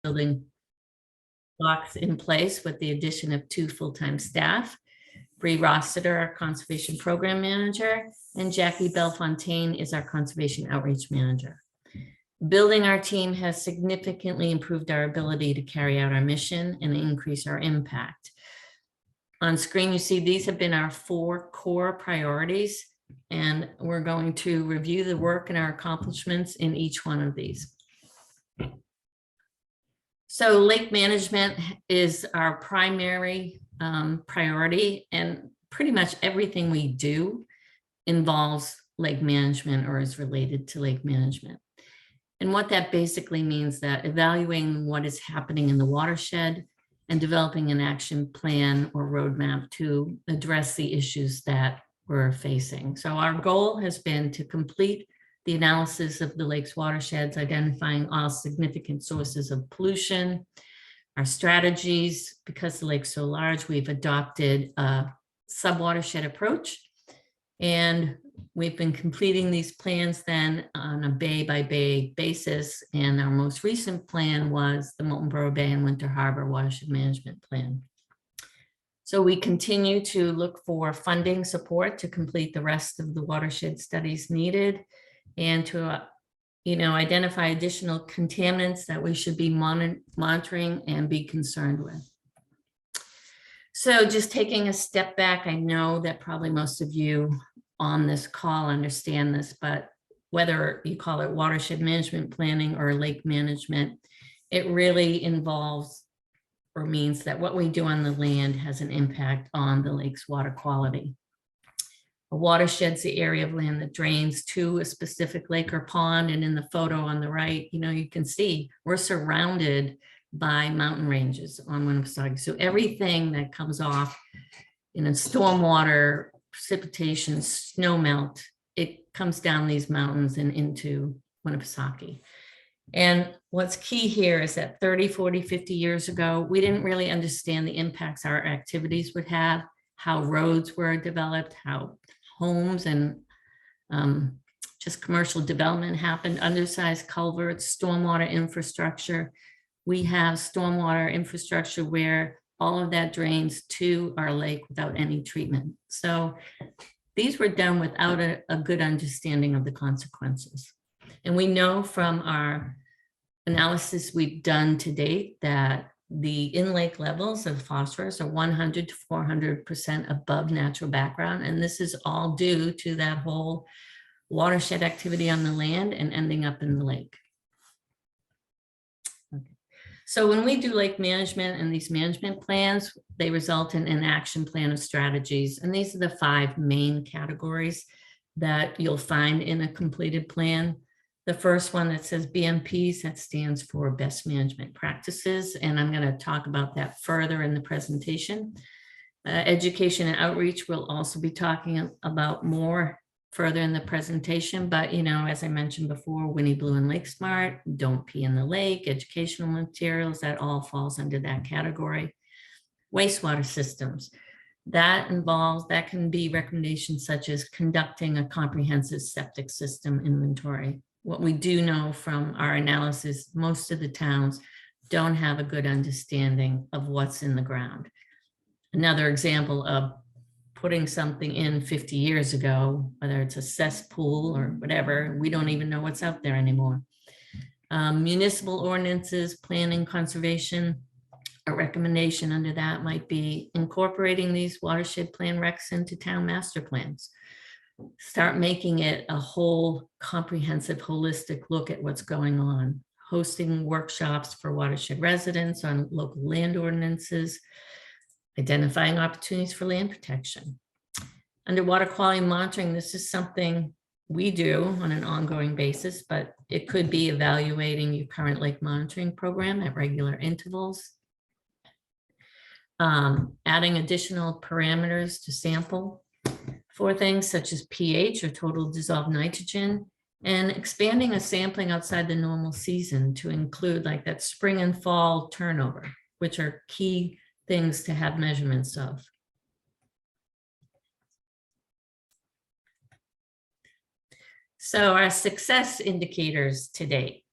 building blocks in place with the addition of 2 full-time staff. Bree Rossiter, our Conservation Program Manager, and Jackie Belfontaine is our Conservation Outreach Manager. Building our team has significantly improved our ability to carry out our mission and increase our impact. On screen, you see these have been our 4 core priorities, and we're going to review the work and our accomplishments in each one of these. So lake management is our primary priority, and pretty much everything we do involves lake management or is related to lake management. And what that basically means that evaluating what is happening in the watershed and developing an action plan or roadmap to address the issues that we're facing. So our goal has been to complete the analysis of the lake's watersheds, identifying all significant sources of pollution. Our strategies, because the lake's so large, we've adopted a sub-watershed approach, and we've been completing these plans then on a bay-by-bay basis, and our most recent plan was the Moultonborough Bay and Winter Harbor Watershed Management Plan. So we continue to look for funding support to complete the rest of the watershed studies needed, and to identify additional contaminants that we should be monitoring and be concerned with. So just taking a step back, I know that probably most of you on this call understand this, but whether you call it watershed management planning or lake management, it really involves or means that what we do on the land has an impact on the lake's water quality. A watershed's the area of land that drains to a specific lake or pond, and in the photo on the right, you can see we're surrounded by mountain ranges on Winnipesaukee. So everything that comes off in a stormwater, precipitation, snow melt, it comes down these mountains and into Winnipesaukee. And what's key here is that 30, 40, 50 years ago, we didn't really understand the impacts our activities would have, how roads were developed, how homes and just commercial development happened, undersized culverts, stormwater infrastructure. We have stormwater infrastructure where all of that drains to our lake without any treatment. So these were done without a good understanding of the consequences. And we know from our analysis we've done to date that the in-lake levels of phosphorus are 100 to 400% above natural background. And this is all due to that whole watershed activity on the land and ending up in the lake. Okay. So when we do lake management and these management plans, they result in an action plan of strategies. And these are the 5 main categories that you'll find in a completed plan. The first one that says BMPs, that stands for best management practices. And I'm going to talk about that further in the presentation. Education and outreach, we'll also be talking about more further in the presentation. But, as I mentioned before, Winni Blue and Lake Smart, don't pee in the lake, educational materials, that all falls under that category. Wastewater systems. That can be recommendations such as conducting a comprehensive septic system inventory. What we do know from our analysis, most of the towns don't have a good understanding of what's in the ground. Another example of putting something in 50 years ago, whether it's a cesspool or whatever, we don't even know what's out there anymore. Municipal ordinances, planning, conservation, a recommendation under that might be incorporating these watershed plan recs into town master plans. Start making it a whole comprehensive, holistic look at what's going on. Hosting workshops for watershed residents on local land ordinances, identifying opportunities for land protection. Under water quality monitoring, this is something we do on an ongoing basis, but it could be evaluating your current lake monitoring program at regular intervals. Adding additional parameters to sample for things such as pH or total dissolved nitrogen, and expanding a sampling outside the normal season to include like that spring and fall turnover, which are key things to have measurements of. So our success indicators to date.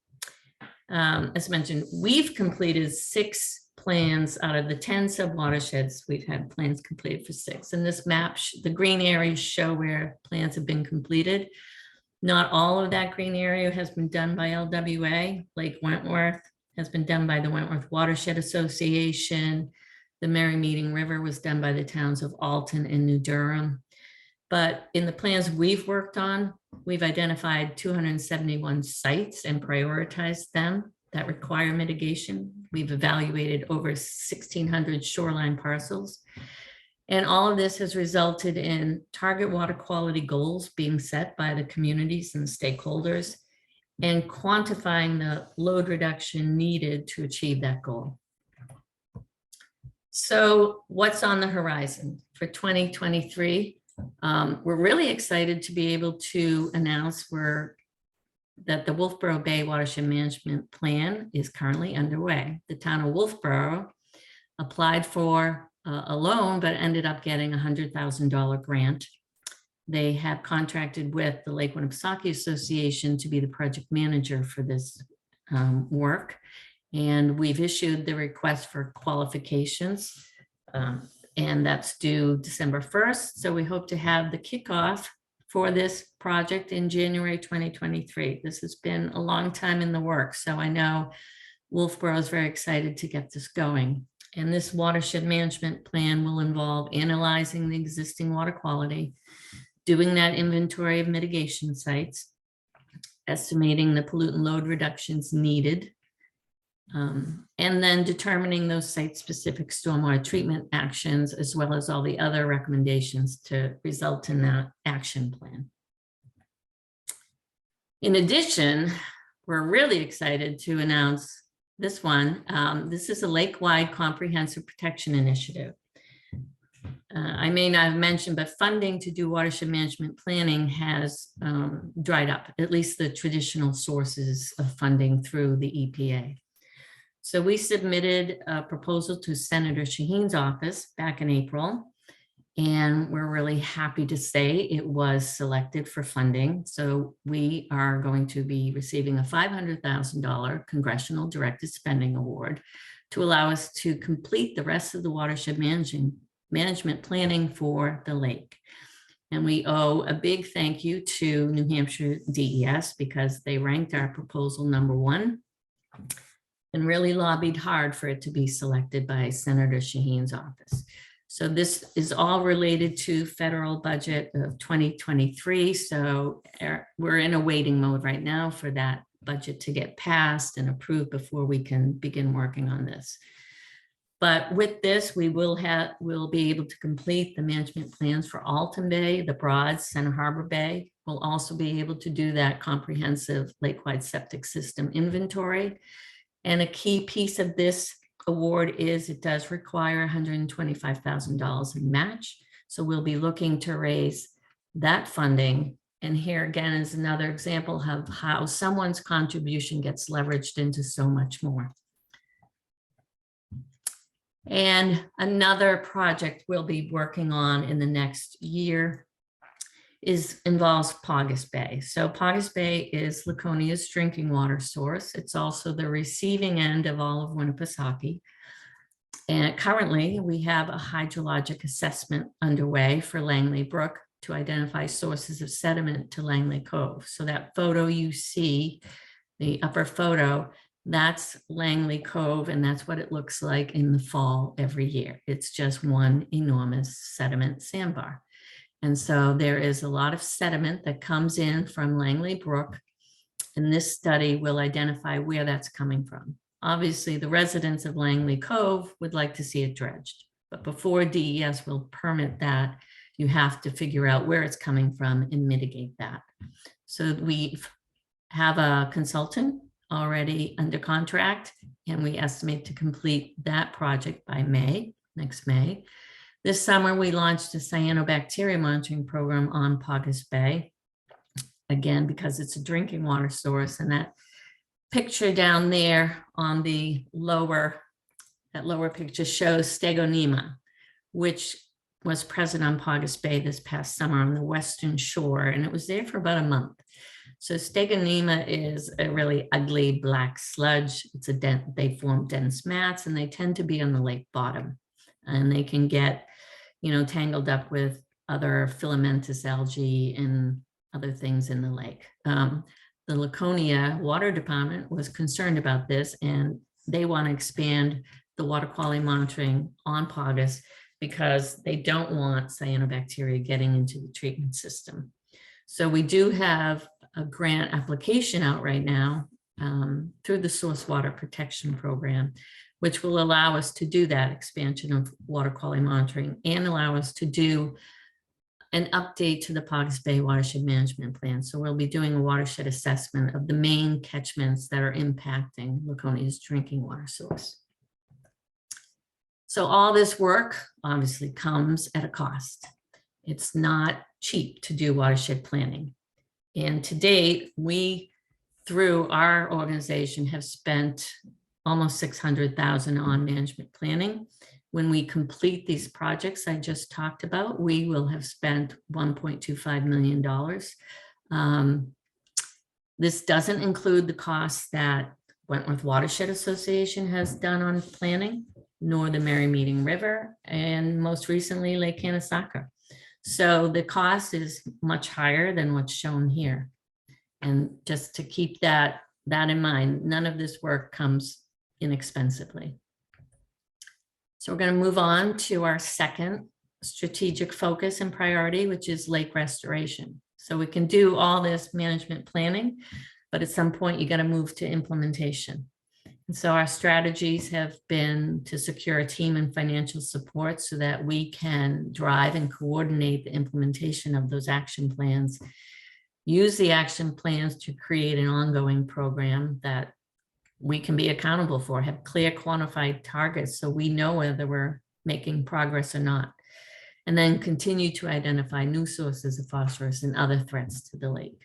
As mentioned, we've completed 6 plans out of the 10 sub-watersheds. We've had plans completed for 6. And this map, the green areas show where plans have been completed. Not all of that green area has been done by LWA. Lake Wentworth has been done by the Wentworth Watershed Association. The Merry Meeting River was done by the towns of Alton and New Durham. But in the plans we've worked on, we've identified 271 sites and prioritized them that require mitigation. We've evaluated over 1,600 shoreline parcels. And all of this has resulted in target water quality goals being set by the communities and stakeholders and quantifying the load reduction needed to achieve that goal. So what's on the horizon for 2023? We're really excited to be able to announce that the Wolfboro Bay Watershed Management Plan is currently underway. The town of Wolfboro applied for a loan, but ended up getting a $100,000 grant. They have contracted with the Lake Winnipesaukee Association to be the project manager for this work. And we've issued the request for qualifications, and that's due December 1st. So we hope to have the kickoff for this project in January 2023. This has been a long time in the works, so I know Wolfboro is very excited to get this going. And this watershed management plan will involve analyzing the existing water quality, doing that inventory of mitigation sites, estimating the pollutant load reductions needed, and then determining those site-specific stormwater treatment actions, as well as all the other recommendations to result in that action plan. In addition, we're really excited to announce this one. This is a lake-wide comprehensive protection initiative. I may not have mentioned, but funding to do watershed management planning has dried up, at least the traditional sources of funding through the EPA. So we submitted a proposal to Senator Shaheen's office back in April, and we're really happy to say it was selected for funding. So we are going to be receiving a $500,000 Congressional Directed Spending Award to allow us to complete the rest of the watershed management planning for the lake. And we owe a big thank you to New Hampshire DES because they ranked our proposal #1 and really lobbied hard for it to be selected by Senator Shaheen's office. So this is all related to federal budget of 2023. So we're in a waiting mode right now for that budget to get passed and approved before we can begin working on this. But with this, we'll be able to complete the management plans for Alton Bay, the Broads, Center Harbor Bay. We'll also be able to do that comprehensive lake-wide septic system inventory. And a key piece of this award is it does require $125,000 in match. So we'll be looking to raise that funding. And here again is another example of how someone's contribution gets leveraged into so much more. And another project we'll be working on in the next year involves Paugus Bay. So Paugus Bay is Laconia's drinking water source. It's also the receiving end of all of Winnipesaukee. And currently we have a hydrologic assessment underway for Langley Brook to identify sources of sediment to Langley Cove. So that photo you see, the upper photo, that's Langley Cove, and that's what it looks like in the fall every year. It's just one enormous sediment sandbar. And so there is a lot of sediment that comes in from Langley Brook, and this study will identify where that's coming from. Obviously, the residents of Langley Cove would like to see it dredged, but before DES will permit that, you have to figure out where it's coming from and mitigate that. So we have a consultant already under contract, and we estimate to complete that project by next May. This summer, we launched a cyanobacteria monitoring program on Paugus Bay, again, because it's a drinking water source. And that picture down there on the lower picture shows Stegonema, which was present on Paugus Bay this past summer on the western shore, and it was there for about a month. So steganema is a really ugly black sludge. It's they form dense mats and they tend to be on the lake bottom. And they can get, tangled up with other filamentous algae and other things in the lake. The Laconia Water Department was concerned about this, and they want to expand the water quality monitoring on Paugus because they don't want cyanobacteria getting into the treatment system. So we do have a grant application out right now through the Source Water Protection Program, which will allow us to do that expansion of water quality monitoring and allow us to do an update to the Paugus Bay Watershed Management Plan. So we'll be doing a watershed assessment of the main catchments that are impacting Laconia's drinking water source. So all this work obviously comes at a cost. It's not cheap to do watershed planning. And to date, we, through our organization, have spent almost $600,000 on management planning. When we complete these projects I just talked about, we will have spent $1.25 million. This doesn't include the costs that Wentworth Watershed Association has done on planning, nor the Merrymeeting River, and most recently Lake Winnipesaukee. So the cost is much higher than what's shown here. And just to keep that in mind, none of this work comes inexpensively. So we're going to move on to our second strategic focus and priority, which is lake restoration. So we can do all this management planning, but at some point you got to move to implementation. And so our strategies have been to secure a team and financial support so that we can drive and coordinate the implementation of those action plans, use the action plans to create an ongoing program that we can be accountable for, have clear quantified targets so we know whether we're making progress or not, and then continue to identify new sources of phosphorus and other threats to the lake.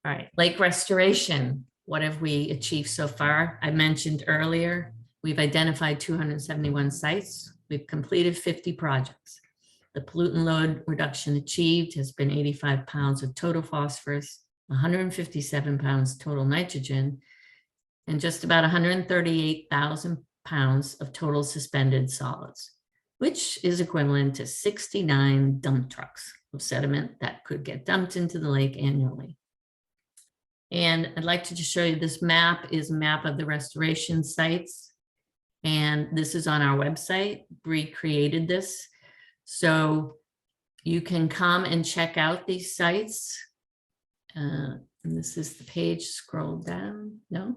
All right, lake restoration. What have we achieved so far? I mentioned earlier, we've identified 271 sites. We've completed 50 projects. The pollutant load reduction achieved has been 85 pounds of total phosphorus, 157 pounds total nitrogen, and just about 138,000 pounds of total suspended solids, which is equivalent to 69 dump trucks of sediment that could get dumped into the lake annually. And I'd like to just show you this map is a map of the restoration sites. And this is on our website. Bree created this. So you can come and check out these sites. And this is the page, scroll down. No,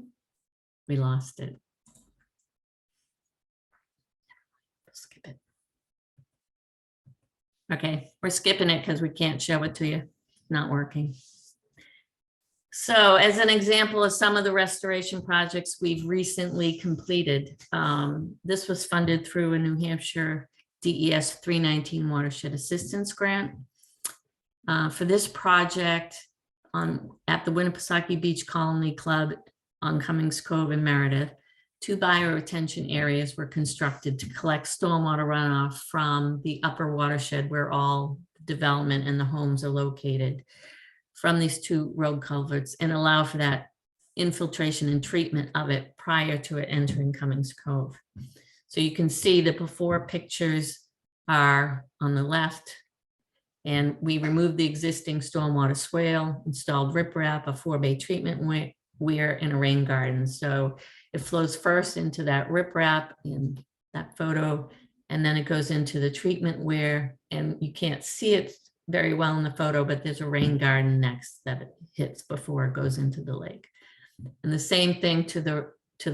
we lost it. Skip it. Okay, we're skipping it because we can't show it to you. Not working. So as an example of some of the restoration projects we've recently completed, this was funded through a New Hampshire DES 319 Watershed Assistance Grant. For this project at the Winnipesaukee Beach Colony Club on Cummings Cove and Meredith, 2 bioretention areas were constructed to collect stormwater runoff from the upper watershed where all development and the homes are located, from these 2 road culverts, and allow for that infiltration and treatment of it prior to it entering Cummings Cove. So you can see the before pictures are on the left, and we removed the existing stormwater swale, installed riprap, a 4-bay treatment weir, and a rain garden. So it flows first into that riprap in that photo, and then it goes into the treatment weir, and you can't see it very well in the photo, but there's a rain garden next that it hits before it goes into the lake. And the same thing to the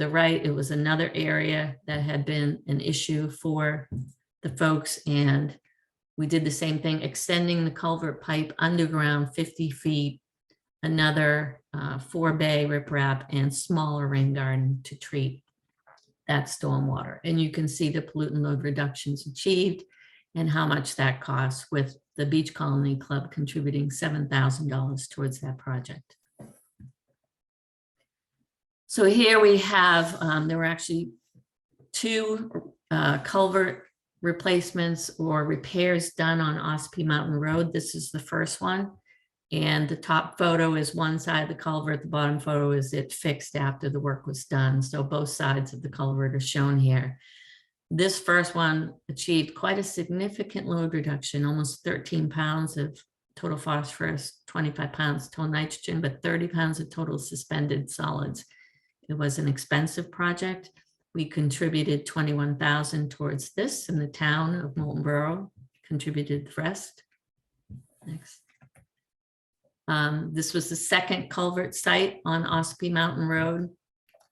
right, it was another area that had been an issue for the folks, and we did the same thing, extending the culvert pipe underground 50 feet, another 4-bay riprap and smaller rain garden to treat that stormwater. And you can see the pollutant load reductions achieved and how much that costs, with the Beach Colony Club contributing $7,000 towards that project. So here we have, there were actually 2 culvert replacements or repairs done on Ospey Mountain Road. This is the first one. And the top photo is one side of the culvert. The bottom photo is it fixed after the work was done. So both sides of the culvert are shown here. This first one achieved quite a significant load reduction, almost 13 pounds of total phosphorus, 25 pounds total nitrogen, but 30 pounds of total suspended solids. It was an expensive project. We contributed 21,000 towards this, and the town of Molten Borough contributed the rest. Next. This was the second culvert site on Ospey Mountain Road.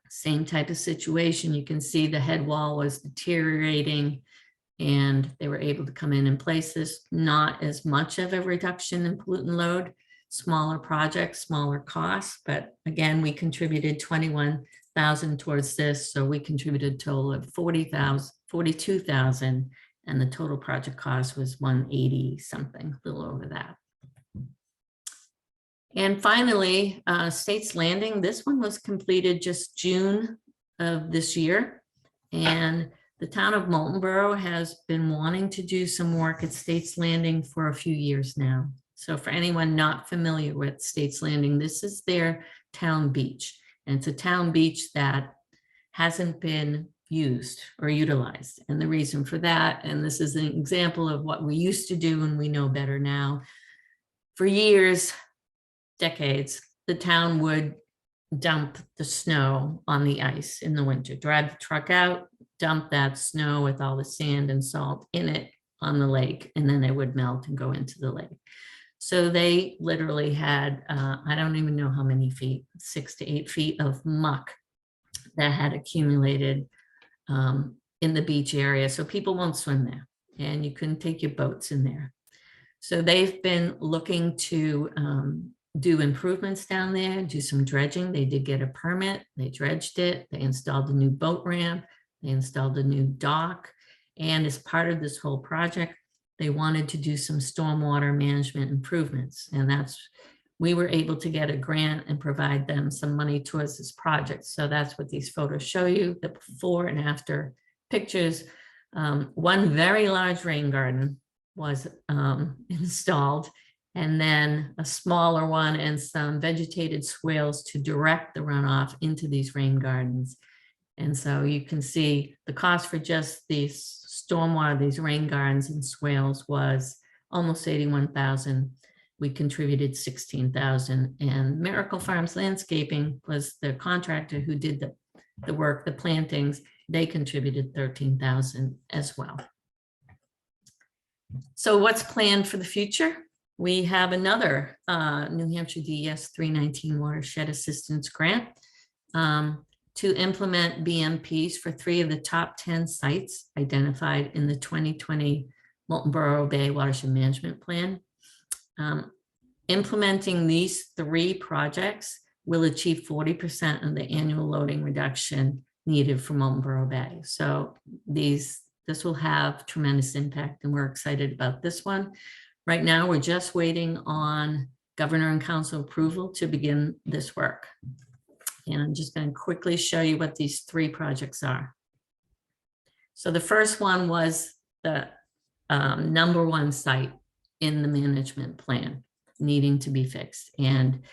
Same type of situation. You can see the head wall was deteriorating and they were able to come in and place this. Not as much of a reduction in pollutant load, smaller projects, smaller costs, but again, we contributed 21,000 towards this. So we contributed a total of 42,000, and the total project cost was 180 something, a little over that. And finally, States Landing. This one was completed just June of this year. And the town of Molten Borough has been wanting to do some work at States Landing for a few years now. So for anyone not familiar with States Landing, this is their town beach. And it's a town beach that hasn't been used or utilized. And the reason for that, and this is an example of what we used to do and we know better now, for years, decades, the town would dump the snow on the ice in the winter, drive the truck out, dump that snow with all the sand and salt in it on the lake, and then it would melt and go into the lake. So they literally had, I don't even know how many feet, 6 to 8 feet of muck that had accumulated in the beach area. So people won't swim there, and you couldn't take your boats in there. So they've been looking to do improvements down there, do some dredging. They did get a permit, they dredged it, they installed a new boat ramp, they installed a new dock. And as part of this whole project, they wanted to do some stormwater management improvements. And we were able to get a grant and provide them some money towards this project. So that's what these photos show you, the before and after pictures. One very large rain garden was installed, and then a smaller one and some vegetated swales to direct the runoff into these rain gardens. And so you can see the cost for just these stormwater, these rain gardens and swales was almost 81,000. We contributed 16,000, and Miracle Farms Landscaping was the contractor who did the work, the plantings. They contributed 13,000 as well. So what's planned for the future? We have another New Hampshire DES 319 watershed assistance grant to implement BMPs for 3 of the top 10 sites identified in the 2020 Molten Borough Bay Watershed Management Plan. Implementing these 3 projects will achieve 40% of the annual loading reduction needed for Molten Borough Bay. So this will have tremendous impact, and we're excited about this one. Right now, we're just waiting on Governor and Council approval to begin this work. And I'm just going to quickly show you what these 3 projects are. So the first one was the #1 site in the management plan needing to be fixed. And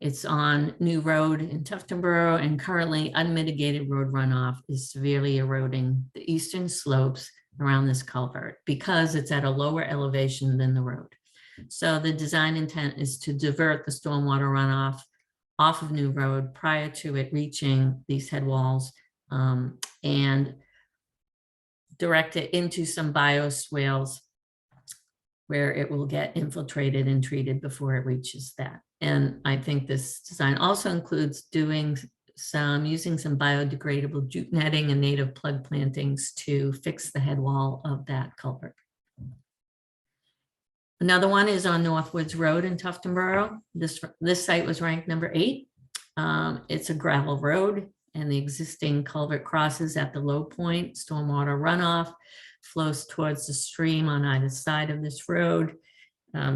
it's on New Road in Tuftonboro, and currently unmitigated road runoff is severely eroding the eastern slopes around this culvert because it's at a lower elevation than the road. So the design intent is to divert the stormwater runoff off of New Road prior to it reaching these head walls, and direct it into some bioswales where it will get infiltrated and treated before it reaches that. And I think this design also includes using some biodegradable jute netting and native plug plantings to fix the head wall of that culvert. Another one is on Northwoods Road in Tuftonboro. This site was ranked number 8. It's a gravel road, and the existing culvert crosses at the low point. Stormwater runoff flows towards the stream on either side of this road.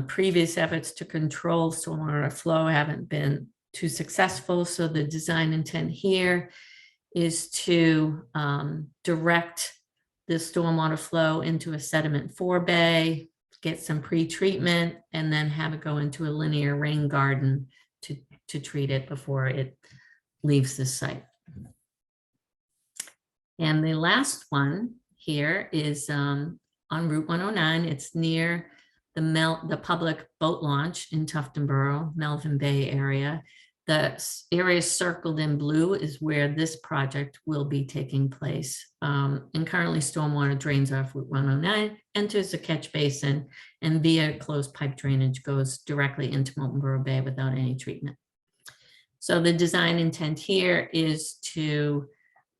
Previous efforts to control stormwater flow haven't been too successful. So the design intent here is to direct the stormwater flow into a sediment forebay get some pre-treatment, and then have it go into a linear rain garden to treat it before it leaves the site. And the last one here is on Route 109. It's near the public boat launch in Tuftonboro, Melvin Bay area. The area circled in blue is where this project will be taking place. And currently stormwater drains off Route 109, enters the catch basin, and via closed pipe drainage goes directly into Moltenboro Bay without any treatment. So the design intent here is to,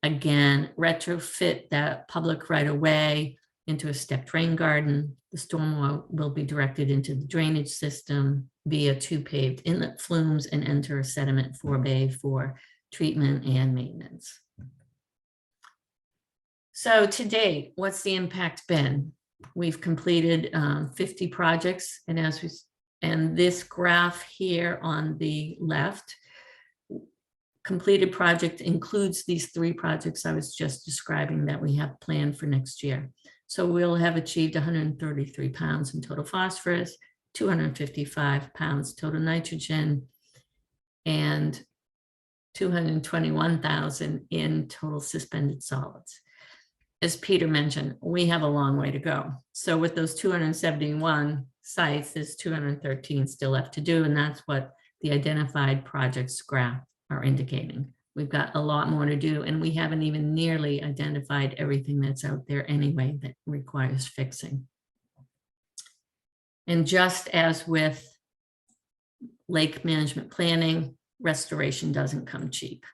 again, retrofit that public right of way into a stepped rain garden. The stormwater will be directed into the drainage system via 2 paved inlet flumes and enter a sediment forebay for treatment and maintenance. So to date, what's the impact been? We've completed 50 projects, and this graph here on the left, completed project includes these 3 projects I was just describing that we have planned for next year. So we'll have achieved 133 pounds in total phosphorus, 255 pounds total nitrogen, and 221,000 in total suspended solids. As Peter mentioned, we have a long way to go. So with those 271 sites, there's 213 still left to do, and that's what the identified projects graph are indicating. We've got a lot more to do, and we haven't even nearly identified everything that's out there anyway that requires fixing. And just as with lake management planning, restoration doesn't come cheap.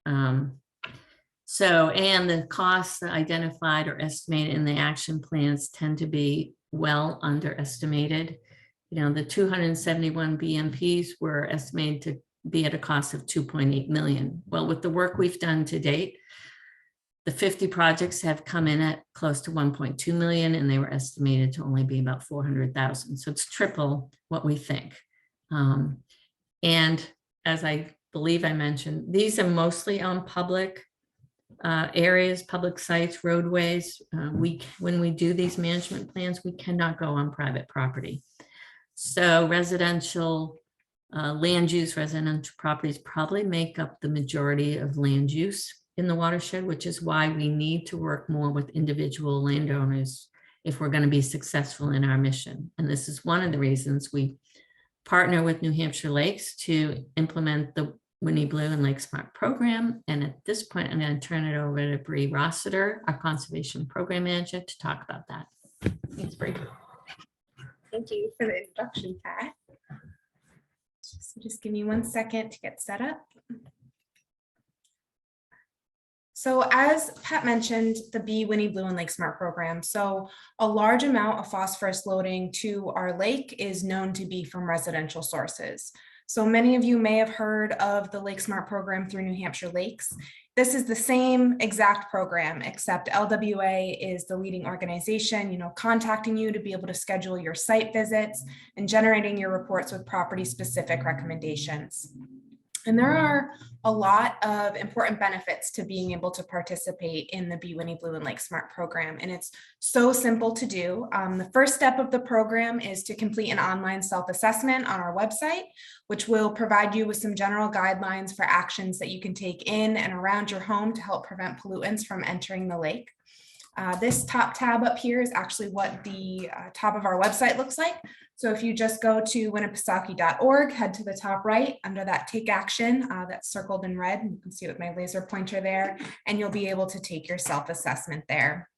And the costs identified or estimated in the action plans tend to be well underestimated. You know, the 271 BMPs were estimated to be at a cost of 2.8 million. Well, with the work we've done to date, the 50 projects have come in at close to 1.2 million, and they were estimated to only be about 400,000. So it's triple what we think. And as I believe I mentioned, these are mostly on public areas, public sites, roadways. When we do these management plans, we cannot go on private property. So residential land use, residential properties probably make up the majority of land use in the watershed, which is why we need to work more with individual landowners if we're going to be successful in our mission. And this is one of the reasons we partner with New Hampshire Lakes to implement the Winni Blue and Lake Smart program. And at this point, I'm going to turn it over to Bree Rossiter, our conservation program manager, to talk about that. Thanks, Bree. Thank you for the introduction, Pat. Just give me 1 second to get set up. So as Pat mentioned, the Winni Blue and Lake Smart program. So a large amount of phosphorus loading to our lake is known to be from residential sources. So many of you may have heard of the Lake Smart program through New Hampshire Lakes. This is the same exact program, except LWA is the leading organization, contacting you to be able to schedule your site visits and generating your reports with property specific recommendations. And there are a lot of important benefits to being able to participate in the Winni Blue and Lake Smart program. And it's so simple to do. The first step of the program is to complete an online self-assessment on our website, which will provide you with some general guidelines for actions that you can take in and around your home to help prevent pollutants from entering the lake. This top tab up here is actually what the top of our website looks like. So if you just go to winnipesaukee.org, head to the top right under that take action that's circled in red, and you can see it with my laser pointer there, and you'll be able to take your self-assessment there.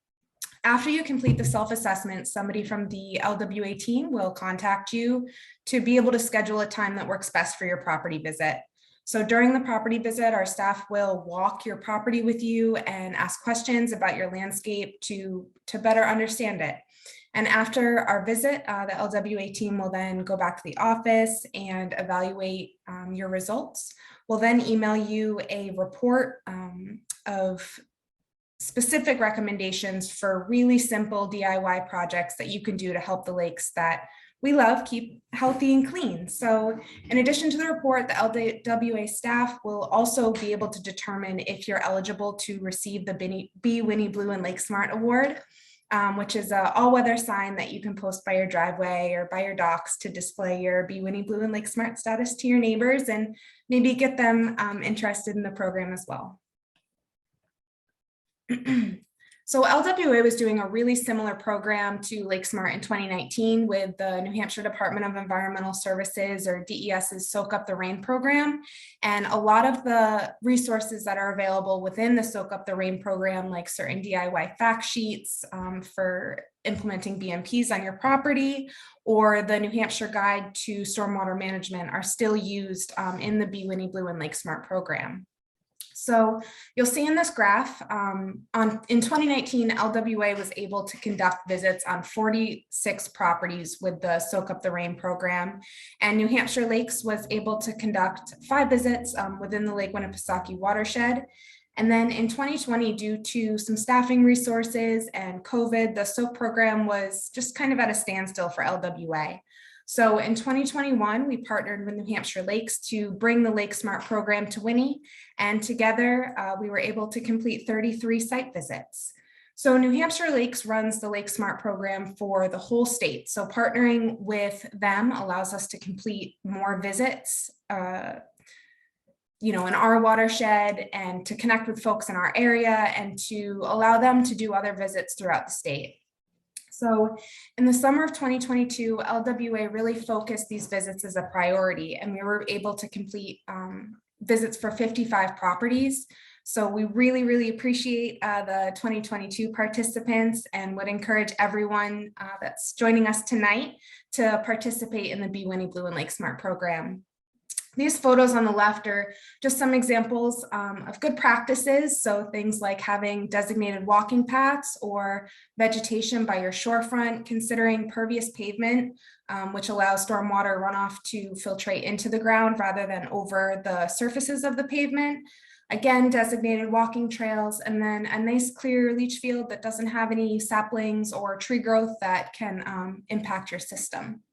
After you complete the self-assessment, somebody from the LWA team will contact you to be able to schedule a time that works best for your property visit. So during the property visit, our staff will walk your property with you and ask questions about your landscape to better understand it. And after our visit, the LWA team will then go back to the office and evaluate your results. We'll then email you a report of specific recommendations for really simple DIY projects that you can do to help the lakes that we love keep healthy and clean. So in addition to the report, the LWA staff will also be able to determine if you're eligible to receive the Winni Blue and Lake Smart Award. which is an all-weather sign that you can post by your driveway or by your docks to display your Be Winni Blue and Lake Smart status to your neighbors and maybe get them interested in the program as well. So LWA was doing a really similar program to Lake Smart in 2019 with the New Hampshire Department of Environmental Services, or DES's Soak Up the Rain program. And a lot of the resources that are available within the Soak Up the Rain program, like certain DIY fact sheets for implementing BMPs on your property, or the New Hampshire Guide to Stormwater Management, are still used in the Be Winni Blue and Lake Smart program. So you'll see in this graph, in 2019, LWA was able to conduct visits on 46 properties with the Soak Up the Rain program, and New Hampshire Lakes was able to conduct 5 visits within the Lake Winnipesaukee watershed. And then in 2020, due to some staffing resources and COVID, the SOAP program was just kind of at a standstill for LWA. So in 2021, we partnered with New Hampshire Lakes to bring the Lake Smart program to Winni, and together we were able to complete 33 site visits. So New Hampshire Lakes runs the Lake Smart program for the whole state. So partnering with them allows us to complete more visits, in our watershed, and to connect with folks in our area and to allow them to do other visits throughout the state. So in the summer of 2022, LWA really focused these visits as a priority, and we were able to complete visits for 55 properties. So we really, really appreciate the 2022 participants and would encourage everyone that's joining us tonight to participate in the Be Winni Blue and Lake Smart program. These photos on the left are just some examples of good practices. So things like having designated walking paths or vegetation by your shorefront, considering pervious pavement, which allows stormwater runoff to filtrate into the ground rather than over the surfaces of the pavement. Again, designated walking trails, and then a nice clear leach field that doesn't have any saplings or tree growth that can impact your system.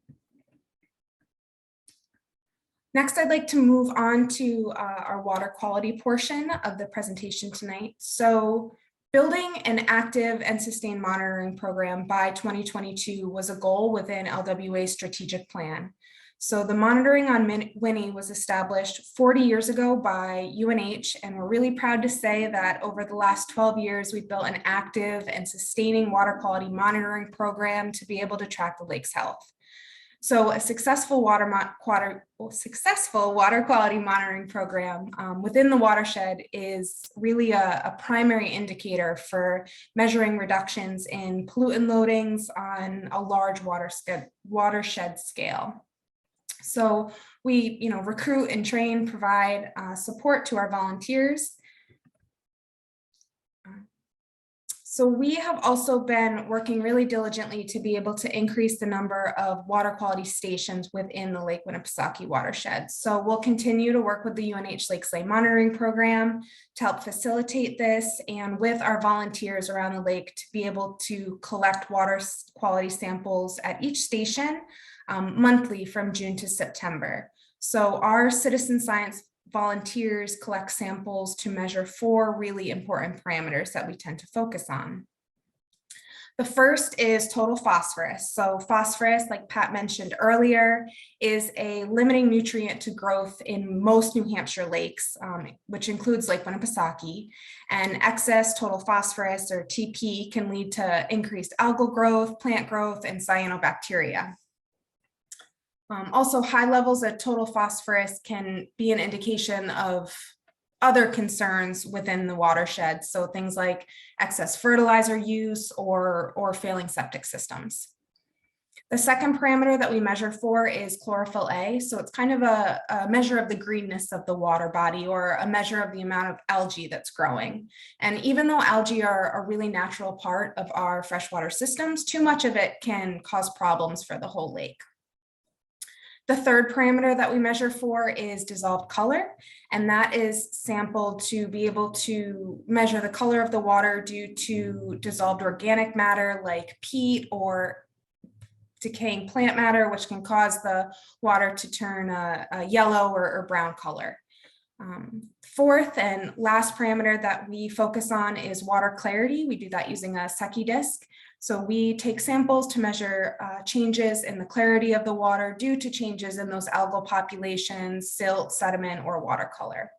Next, I'd like to move on to our water quality portion of the presentation tonight. So building an active and sustained monitoring program by 2022 was a goal within LWA's strategic plan. So the monitoring on Winni was established 40 years ago by UNH, and we're really proud to say that over the last 12 years, we've built an active and sustaining water quality monitoring program to be able to track the lake's health. So a successful water quality monitoring program within the watershed is really a primary indicator for measuring reductions in pollutant loadings on a large watershed scale. So we recruit and train, provide support to our volunteers. So we have also been working really diligently to be able to increase the number of water quality stations within the Lake Winnipesaukee watershed. So we'll continue to work with the UNH Lake Slate Monitoring Program to help facilitate this, and with our volunteers around the lake to be able to collect water quality samples at each station monthly from June to September. So our citizen science volunteers collect samples to measure 4 really important parameters that we tend to focus on. The first is total phosphorus. So phosphorus, like Pat mentioned earlier, is a limiting nutrient to growth in most New Hampshire lakes, which includes Lake Winnipesaukee. And excess total phosphorus, or TP, can lead to increased algal growth, plant growth, and cyanobacteria. Also, high levels of total phosphorus can be an indication of other concerns within the watershed. So things like excess fertilizer use or failing septic systems. The second parameter that we measure for is chlorophyll A. So it's kind of a measure of the greenness of the water body, or a measure of the amount of algae that's growing. And even though algae are a really natural part of our freshwater systems, too much of it can cause problems for the whole lake. The third parameter that we measure for is dissolved color, and that is sampled to be able to measure the color of the water due to dissolved organic matter like peat or decaying plant matter, which can cause the water to turn a yellow or brown color. Fourth and last parameter that we focus on is water clarity. We do that using a Secchi disc. So we take samples to measure changes in the clarity of the water due to changes in those algal populations, silt, sediment, or water color.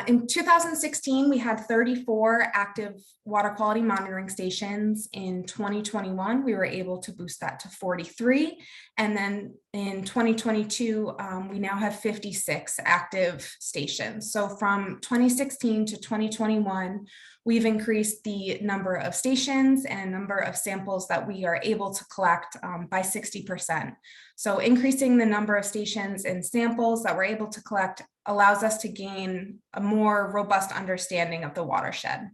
In 2016, we had 34 active water quality monitoring stations. In 2021, we were able to boost that to 43. And then in 2022, we now have 56 active stations. So from 2016 to 2021, we've increased the number of stations and number of samples that we are able to collect by 60%. So increasing the number of stations and samples that we're able to collect allows us to gain a more robust understanding of the watershed.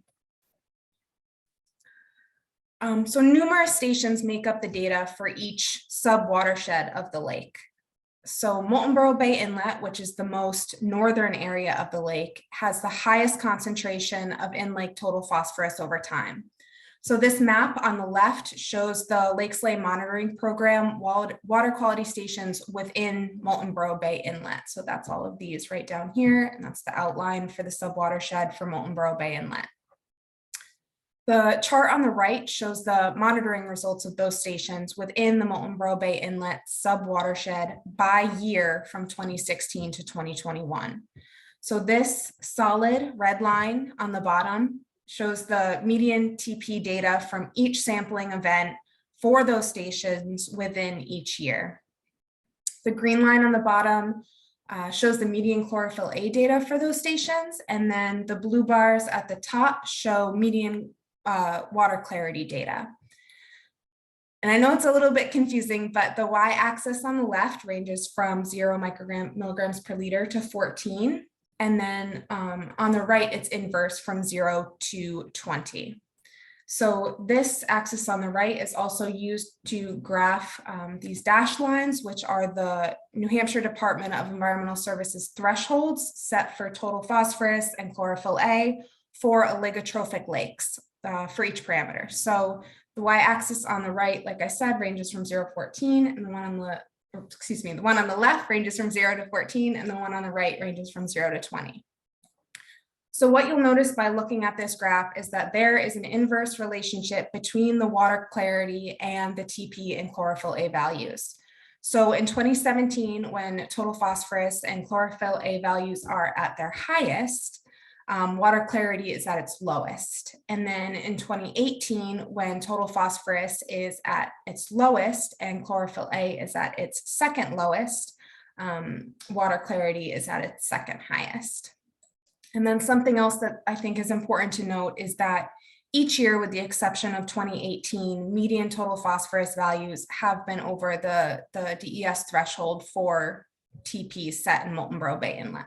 So numerous stations make up the data for each sub-watershed of the lake. So Moltenboro Bay Inlet, which is the most northern area of the lake, has the highest concentration of in-lake total phosphorus over time. So this map on the left shows the Lake Slay Monitoring Program water quality stations within Moltenboro Bay Inlet. So that's all of these right down here, and that's the outline for the subwatershed for Moltenboro Bay Inlet. The chart on the right shows the monitoring results of those stations within the Moltenboro Bay Inlet subwatershed by year from 2016 to 2021. So this solid red line on the bottom shows the median TP data from each sampling event for those stations within each year. The green line on the bottom shows the median chlorophyll A data for those stations, and then the blue bars at the top show median water clarity data. And I know it's a little bit confusing, but the y-axis on the left ranges from 0 milligrams per liter to 14. And then on the right, it's inverse from 0 to 20. So this axis on the right is also used to graph these dashed lines, which are the New Hampshire Department of Environmental Services thresholds set for total phosphorus and chlorophyll A for oligotrophic lakes for each parameter. So the y-axis on the right, like I said, ranges from 0 to 14, and the one on the left ranges from 0 to 14, and the one on the right ranges from 0 to 20. So what you'll notice by looking at this graph is that there is an inverse relationship between the water clarity and the TP and chlorophyll A values. So in 2017, when total phosphorus and chlorophyll A values are at their highest, water clarity is at its lowest. And then in 2018, when total phosphorus is at its lowest and chlorophyll A is at its second lowest, water clarity is at its second highest. And then something else that I think is important to note is that each year, with the exception of 2018, median total phosphorus values have been over the DES threshold for TP set in Moltenboro Bay Inlet.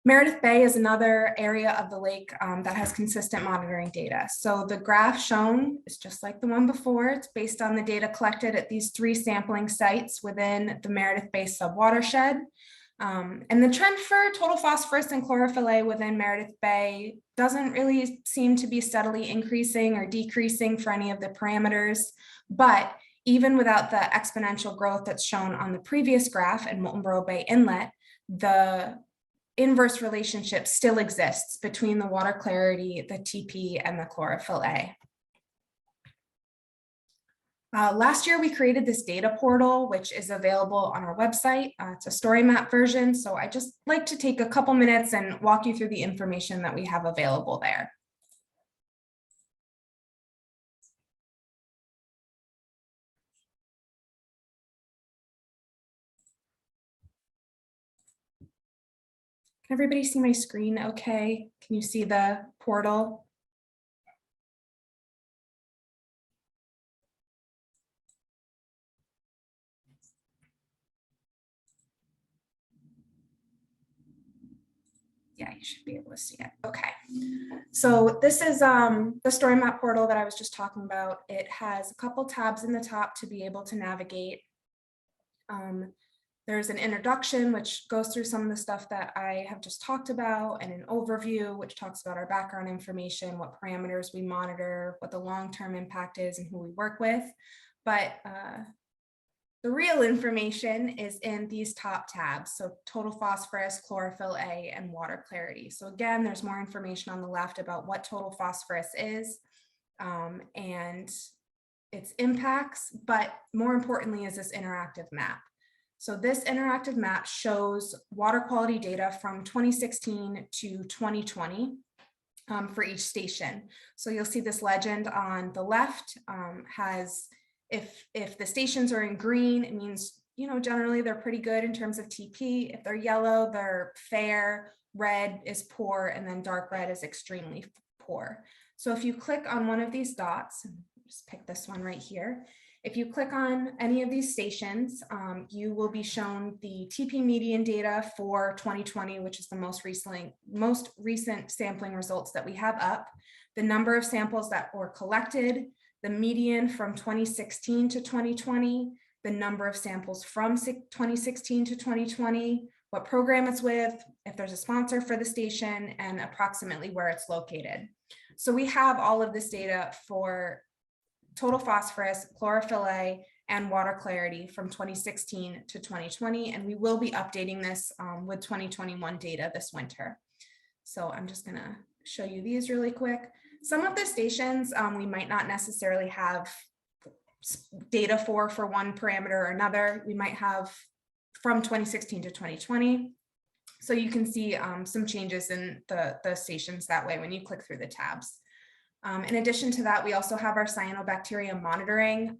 Meredith Bay is another area of the lake that has consistent monitoring data. So the graph shown is just like the one before. It's based on the data collected at these 3 sampling sites within the Meredith Bay subwatershed. And the trend for total phosphorus and chlorophyll A within Meredith Bay doesn't really seem to be steadily increasing or decreasing for any of the parameters. But even without the exponential growth that's shown on the previous graph in Moltenboro Bay Inlet, the inverse relationship still exists between the water clarity, the TP, and the chlorophyll A. Last year, we created this data portal, which is available on our website. It's a story map version. So I just like to take a couple minutes and walk you through the information that we have available there. Can everybody see my screen okay? Can you see the portal? Yeah, you should be able to see it. Okay. So this is the story map portal that I was just talking about. It has a couple tabs in the top to be able to navigate. There's an introduction, which goes through some of the stuff that I have just talked about, and an overview, which talks about our background information, what parameters we monitor, what the long-term impact is, and who we work with. But The real information is in these top tabs. So total phosphorus, chlorophyll A, and water clarity. So again, there's more information on the left about what total phosphorus is and its impacts, but more importantly is this interactive map. So this interactive map shows water quality data from 2016 to 2020 for each station. So you'll see this legend on the left has, if the stations are in green, it means, generally they're pretty good in terms of TP. If they're yellow, they're fair, red is poor, and then dark red is extremely poor. So if you click on one of these dots, just pick this one right here. If you click on any of these stations, you will be shown the TP median data for 2020, which is the most recent sampling results that we have up, the number of samples that were collected, the median from 2016 to 2020, the number of samples from 2016 to 2020, what program it's with, if there's a sponsor for the station, and approximately where it's located. So we have all of this data for total phosphorus, chlorophyll A, and water clarity from 2016 to 2020, and we will be updating this with 2021 data this winter. So I'm just gonna show you these really quick. Some of the stations we might not necessarily have data for one parameter or another. We might have from 2016 to 2020. So you can see some changes in the stations that way when you click through the tabs. In addition to that, we also have our cyanobacteria monitoring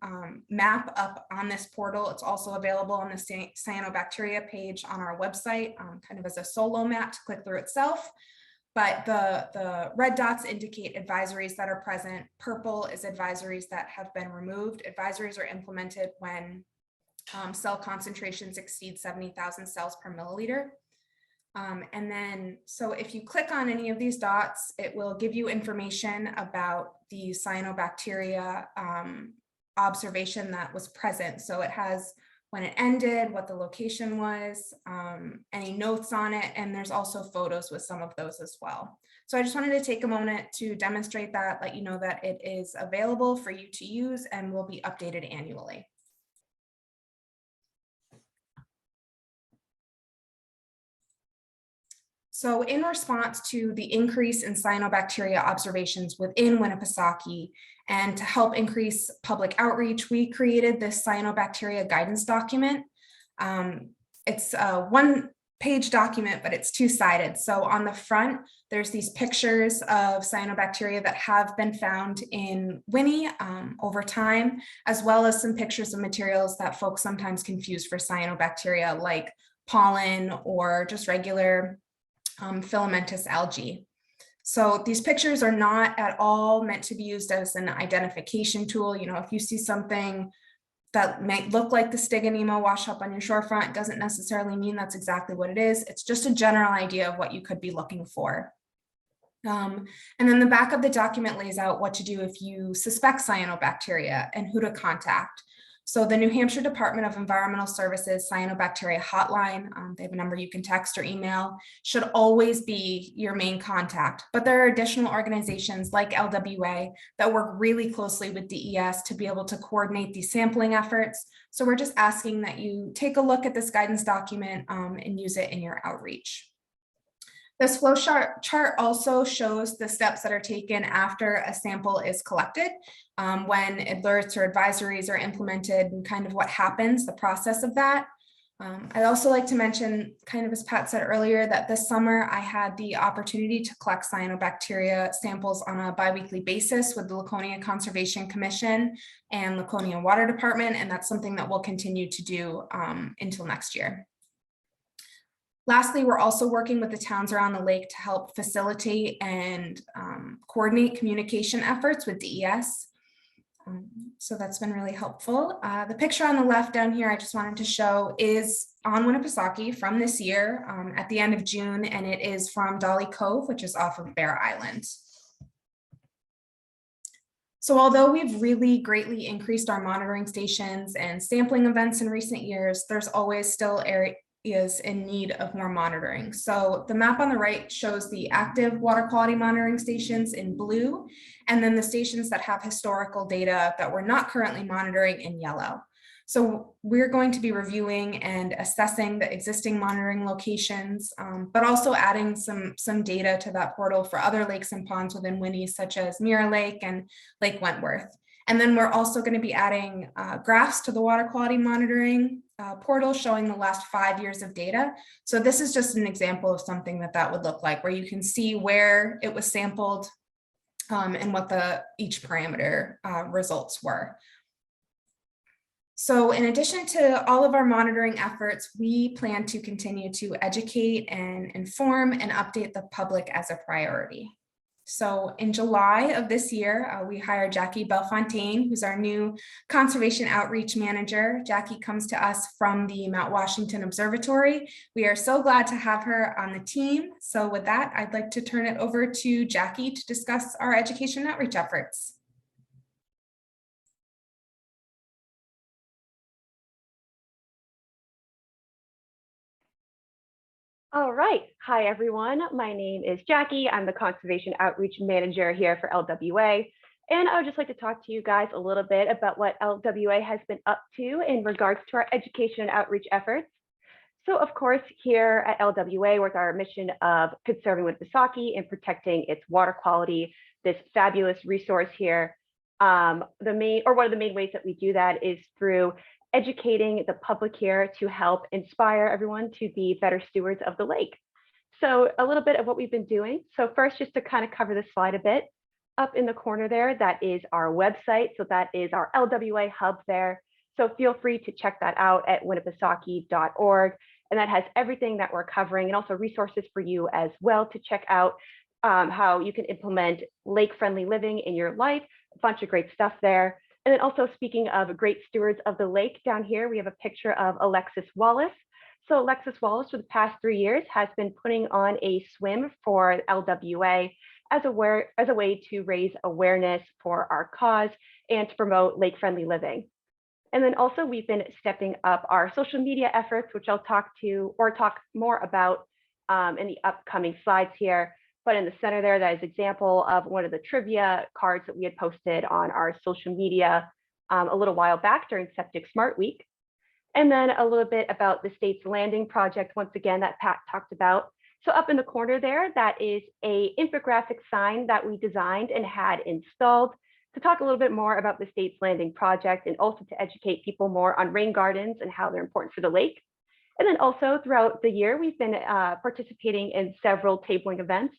map up on this portal. It's also available on the cyanobacteria page on our website, kind of as a solo map to click through itself. But the red dots indicate advisories that are present. Purple is advisories that have been removed. Advisories are implemented when cell concentrations exceed 70,000 cells per milliliter. And then, so if you click on any of these dots, it will give you information about the cyanobacteria observation that was present. So it has when it ended, what the location was, any notes on it, and there's also photos with some of those as well. So I just wanted to take a moment to demonstrate that, let you know that it is available for you to use and will be updated annually. So in response to the increase in cyanobacteria observations within Winnipesaukee and to help increase public outreach, we created this cyanobacteria guidance document. It's a one-page document, but it's two-sided. So on the front, there's these pictures of cyanobacteria that have been found in Winni over time, as well as some pictures of materials that folks sometimes confuse for cyanobacteria, like pollen or just regular filamentous algae. So these pictures are not at all meant to be used as an identification tool. You know, if you see something that might look like the Stigonema wash up on your shorefront, doesn't necessarily mean that's exactly what it is. It's just a general idea of what you could be looking for. And then the back of the document lays out what to do if you suspect cyanobacteria and who to contact. So the New Hampshire Department of Environmental Services Cyanobacteria Hotline, they have a number you can text or email, should always be your main contact. But there are additional organizations like LWA that work really closely with DES to be able to coordinate these sampling efforts. So we're just asking that you take a look at this guidance document and use it in your outreach. This flow chart also shows the steps that are taken after a sample is collected, when alerts or advisories are implemented and kind of what happens, the process of that. I'd also like to mention, kind of as Pat said earlier, that this summer I had the opportunity to collect cyanobacteria samples on a biweekly basis with the Laconia Conservation Commission and Laconia Water Department, and that's something that we'll continue to do until next year. Lastly, we're also working with the towns around the lake to help facilitate and coordinate communication efforts with DES. So that's been really helpful. The picture on the left down here, I just wanted to show, is on Winnipesaukee from this year at the end of June, and it is from Dolly Cove, which is off of Bear Island. So although we've really greatly increased our monitoring stations and sampling events in recent years, there's always still areas in need of more monitoring. So the map on the right shows the active water quality monitoring stations in blue, and then the stations that have historical data that we're not currently monitoring in yellow. So we're going to be reviewing and assessing the existing monitoring locations, but also adding some data to that portal for other lakes and ponds within Winnie, such as Mirror Lake and Lake Wentworth. And then we're also going to be adding graphs to the water quality monitoring portal showing the last 5 years of data. So this is just an example of something that would look like, where you can see where it was sampled and what each parameter results were. So in addition to all of our monitoring efforts, we plan to continue to educate and inform and update the public as a priority. So in July of this year, we hired Jackie Belfontaine, who's our new conservation outreach manager. Jackie comes to us from the Mount Washington Observatory. We are so glad to have her on the team. So with that, I'd like to turn it over to Jackie to discuss our education outreach efforts. All right. Hi, everyone. My name is Jackie. I'm the Conservation Outreach Manager here for LWA. And I would just like to talk to you guys a little bit about what LWA has been up to in regards to our education and outreach efforts. So, of course, here at LWA, with our mission of conserving Winnipesaukee and protecting its water quality, this fabulous resource here, one of the main ways that we do that is through educating the public here to help inspire everyone to be better stewards of the lake. So a little bit of what we've been doing. So first, just to kind of cover this slide a bit, up in the corner there, that is our website. So that is our LWA hub there. So feel free to check that out at winnipesaukee.org. And that has everything that we're covering and also resources for you as well to check out how you can implement lake-friendly living in your life, a bunch of great stuff there. And then also, speaking of great stewards of the lake, down here we have a picture of Alexis Wallace. So Alexis Wallace, for the past 3 years, has been putting on a swim for LWA as a way to raise awareness for our cause and to promote lake-friendly living. And then also, we've been stepping up our social media efforts, which I'll talk more about in the upcoming slides here. But in the center there, that is an example of one of the trivia cards that we had posted on our social media a little while back during Septic Smart Week. And then a little bit about the state's landing project, once again, that Pat talked about. So up in the corner there, that is an infographic sign that we designed and had installed to talk a little bit more about the state's landing project and also to educate people more on rain gardens and how they're important for the lake. And then also throughout the year, we've been participating in several tabling events.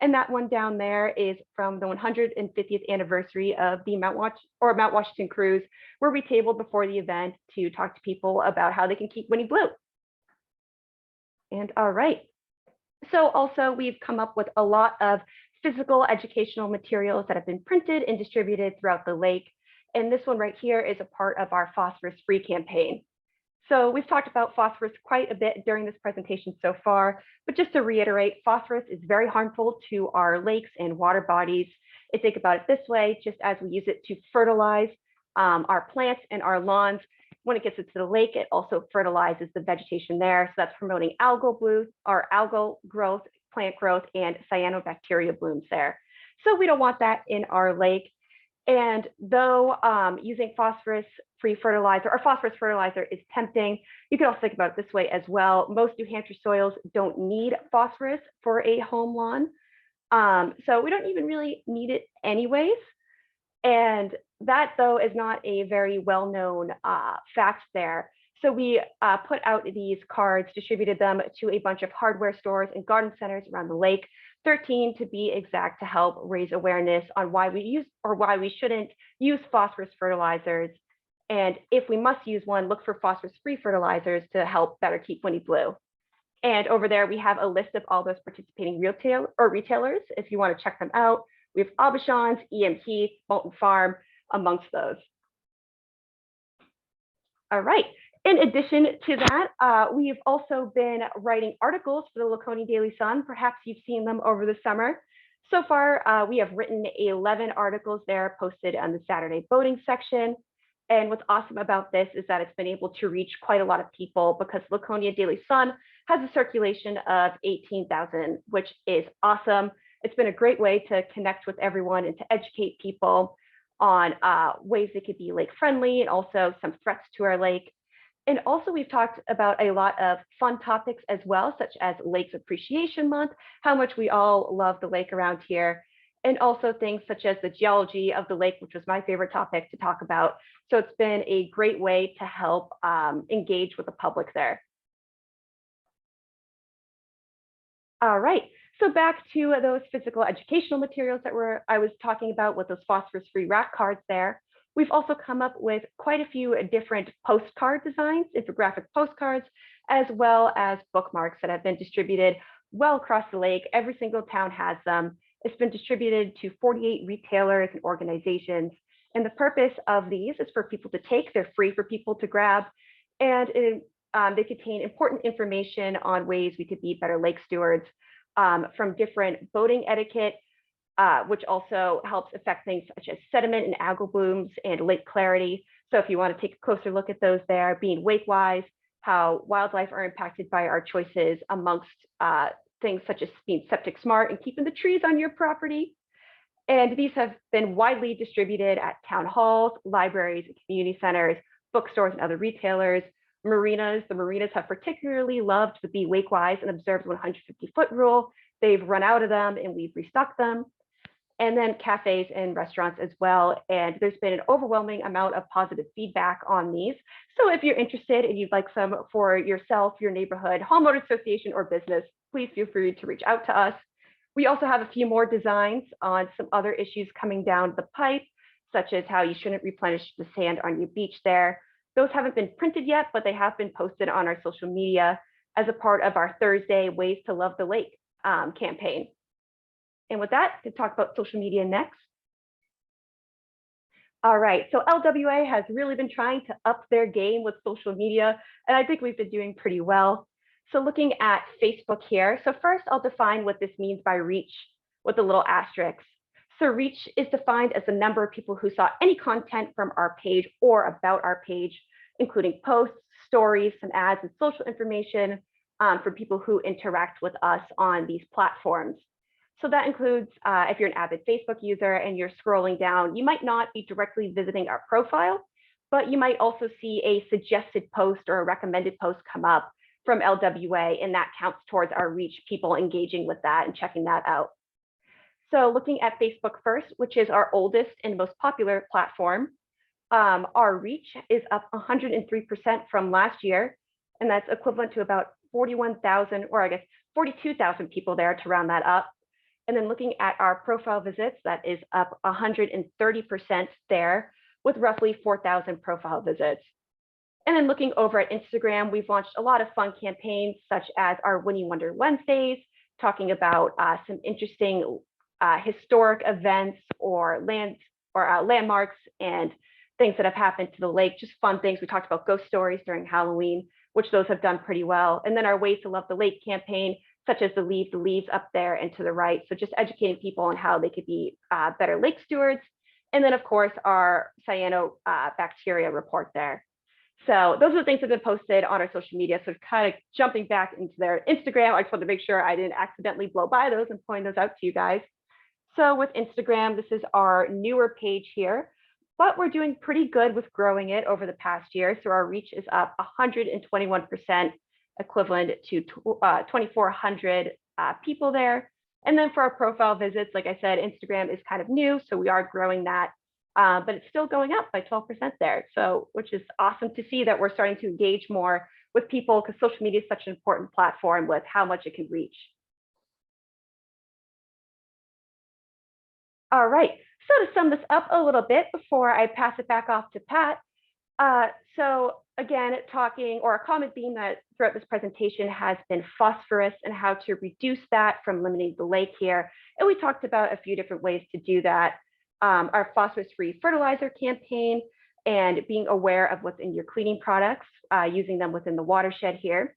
And that one down there is from the 150th anniversary of the Mount Washington cruise, where we tabled before the event to talk to people about how they can keep Winni Blue. And all right. So also we've come up with a lot of physical educational materials that have been printed and distributed throughout the lake. And this one right here is a part of our phosphorus free campaign. So we've talked about phosphorus quite a bit during this presentation so far, but just to reiterate, phosphorus is very harmful to our lakes and water bodies. And think about it this way, just as we use it to fertilize our plants and our lawns, when it gets into the lake, it also fertilizes the vegetation there. So that's promoting algal growth, plant growth, and cyanobacteria blooms there. So we don't want that in our lake. And though using phosphorus-free fertilizer or phosphorus fertilizer is tempting, you can also think about it this way as well. Most New Hampshire soils don't need phosphorus for a home lawn. So we don't even really need it anyways. And that, though, is not a very well-known fact there. So we put out these cards, distributed them to a bunch of hardware stores and garden centers around the lake, 13 to be exact, to help raise awareness on why we use or why we shouldn't use phosphorus fertilizers. And if we must use one, look for phosphorus-free fertilizers to help better keep Winni Blue. And over there, we have a list of all those participating retailers if you want to check them out. We have Aubuchon's, EM Heath, Bolton Farm, amongst those. All right. In addition to that, we've also been writing articles for the Laconia Daily Sun. Perhaps you've seen them over the summer. So far, we have written 11 articles there posted on the Saturday boating section. And what's awesome about this is that it's been able to reach quite a lot of people because Laconia Daily Sun has a circulation of 18,000, which is awesome. It's been a great way to connect with everyone and to educate people. on ways they could be lake friendly and also some threats to our lake. And also we've talked about a lot of fun topics as well, such as Lakes Appreciation Month, how much we all love the lake around here, and also things such as the geology of the lake, which was my favorite topic to talk about. So it's been a great way to help engage with the public there. All right, so back to those physical educational materials that I was talking about with those phosphorus-free rack cards there. We've also come up with quite a few different postcard designs, infographic postcards, as well as bookmarks that have been distributed well across the lake. Every single town has them. It's been distributed to 48 retailers and organizations. And the purpose of these is for people to take. They're free for people to grab. And they contain important information on ways we could be better lake stewards, from different boating etiquette, which also helps affect things such as sediment and algal blooms and lake clarity. So if you want to take a closer look at those there, being wake-wise, how wildlife are impacted by our choices amongst things such as being septic smart and keeping the trees on your property. And these have been widely distributed at town halls, libraries, community centers, bookstores, and other retailers. Marinas, the marinas have particularly loved the Be Wake-wise and observed 150-foot rule. They've run out of them and we've restocked them. And then cafes and restaurants as well. And there's been an overwhelming amount of positive feedback on these. So if you're interested and you'd like some for yourself, your neighborhood, homeowner association, or business, please feel free to reach out to us. We also have a few more designs on some other issues coming down the pipe, such as how you shouldn't replenish the sand on your beach there. Those haven't been printed yet, but they have been posted on our social media as a part of our Thursday Ways to Love the Lake campaign. And with that, to talk about social media next. All right, so LWA has really been trying to up their game with social media, and I think we've been doing pretty well. So looking at Facebook here, so first I'll define what this means by reach with a little asterisk. So reach is defined as the number of people who saw any content from our page or about our page, including posts, stories, some ads, and social information for people who interact with us on these platforms. So that includes if you're an avid Facebook user and you're scrolling down, you might not be directly visiting our profile, but you might also see a suggested post or a recommended post come up from LWA, and that counts towards our reach, people engaging with that and checking that out. So looking at Facebook first, which is our oldest and most popular platform, our reach is up 103% from last year, and that's equivalent to about 41,000, or I guess 42,000 people there to round that up. And then looking at our profile visits, that is up 130% there with roughly 4,000 profile visits. And then looking over at Instagram, we've launched a lot of fun campaigns such as our Winnie Wonder Wednesdays, talking about some interesting historic events or landmarks and things that have happened to the lake, just fun things. We talked about ghost stories during Halloween, which those have done pretty well. And then our Ways to Love the Lake campaign, such as the leaves up there and to the right. So just educating people on how they could be better lake stewards. And then of course, our cyanobacteria report there. So those are the things that have been posted on our social media. So kind of jumping back into their Instagram, I just wanted to make sure I didn't accidentally blow by those and point those out to you guys. So with Instagram, this is our newer page here, but we're doing pretty good with growing it over the past year. So our reach is up 121%, equivalent to 2,400 people there. And then for our profile visits, like I said, Instagram is kind of new, so we are growing that, but it's still going up by 12% there. So, which is awesome to see that we're starting to engage more with people, because social media is such an important platform with how much it can reach. All right, so to sum this up a little bit before I pass it back off to Pat. So again, talking, or a common theme that throughout this presentation has been phosphorus and how to reduce that from limiting the lake here. And we talked about a few different ways to do that. Our phosphorus-free fertilizer campaign and being aware of what's in your cleaning products, using them within the watershed here.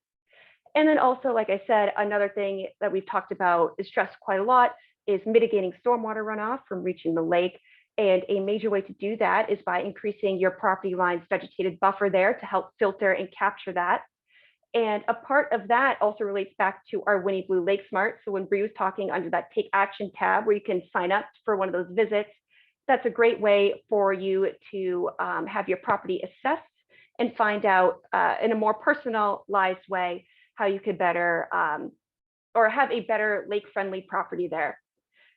And then also, like I said, another thing that we've talked about is stressed quite a lot is mitigating stormwater runoff from reaching the lake. And a major way to do that is by increasing your property line's vegetated buffer there to help filter and capture that. And a part of that also relates back to our Winni Blue Lake Smart. So when Bree was talking under that Take Action tab, where you can sign up for one of those visits, that's a great way for you to have your property assessed and find out in a more personalized way how you could better or have a better lake-friendly property there.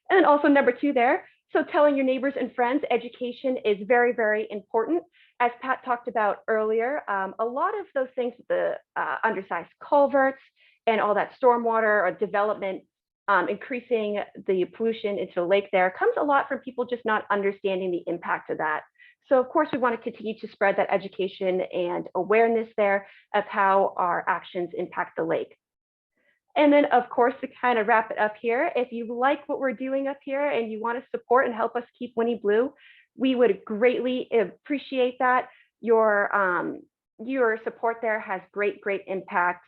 And then also number 2 there, so telling your neighbors and friends, education is very, very important. As Pat talked about earlier, a lot of those things, the undersized culverts and all that stormwater or development, increasing the pollution into the lake there comes a lot from people just not understanding the impact of that. So of course, we want to continue to spread that education and awareness there of how our actions impact the lake. And then, of course, to kind of wrap it up here, if you like what we're doing up here and you want to support and help us keep Winni Blue, we would greatly appreciate that. Your support there has great impact,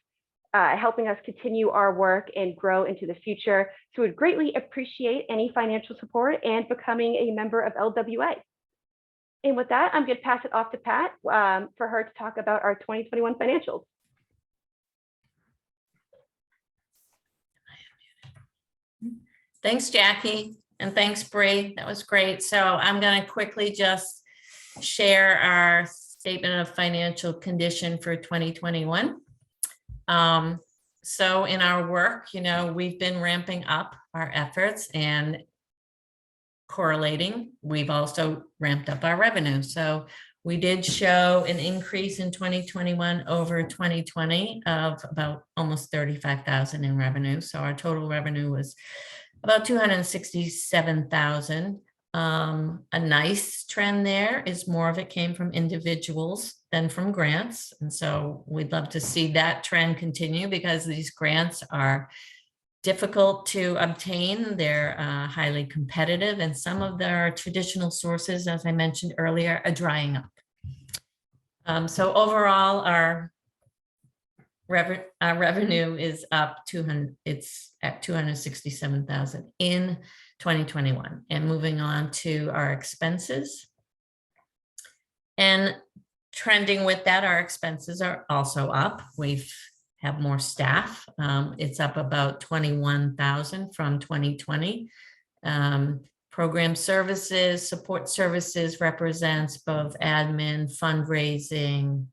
helping us continue our work and grow into the future. So we'd greatly appreciate any financial support and becoming a member of LWA. And with that, I'm going to pass it off to Pat for her to talk about our 2021 financials. Thanks, Jackie, and thanks, Bree. That was great. So I'm going to quickly just share our statement of financial condition for 2021. So in our work, we've been ramping up our efforts and correlating. We've also ramped up our revenue. So we did show an increase in 2021 over 2020 of about almost 35,000 in revenue. So our total revenue was about 267,000. A nice trend there is more of it came from individuals than from grants. And so we'd love to see that trend continue because these grants are difficult to obtain. They're highly competitive, and some of their traditional sources, as I mentioned earlier, are drying up. So overall, our revenue is up 200. It's at 267,000 in 2021. And moving on to our expenses. And trending with that, our expenses are also up. We've have more staff. It's up about 21,000 from 2020. Program services, support services represents both admin, fundraising,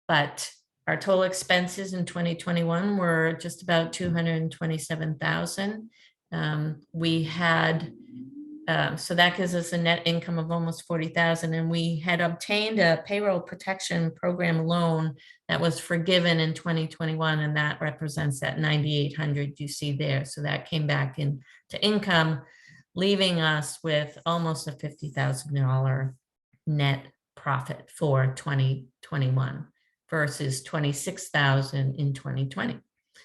but our total expenses in 2021 were just about 227,000. We had, so that gives us a net income of almost 40,000, and we had obtained a payroll protection program loan that was forgiven in 2021, and that represents that 9,800 you see there. So that came back into income, leaving us with almost a $50,000 net profit for 2021 versus 26,000 in 2020.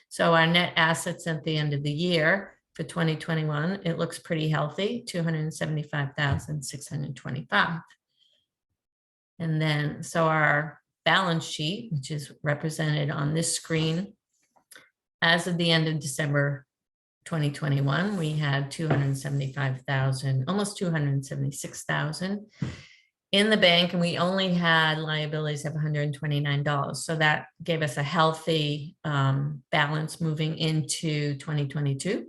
So our net assets at the end of the year for 2021, it looks pretty healthy, 275,625. And then, so our balance sheet, which is represented on this screen, as of the end of December 2021, we had 275,000, almost 276,000 in the bank, and we only had liabilities of $129. So that gave us a healthy balance moving into 2022.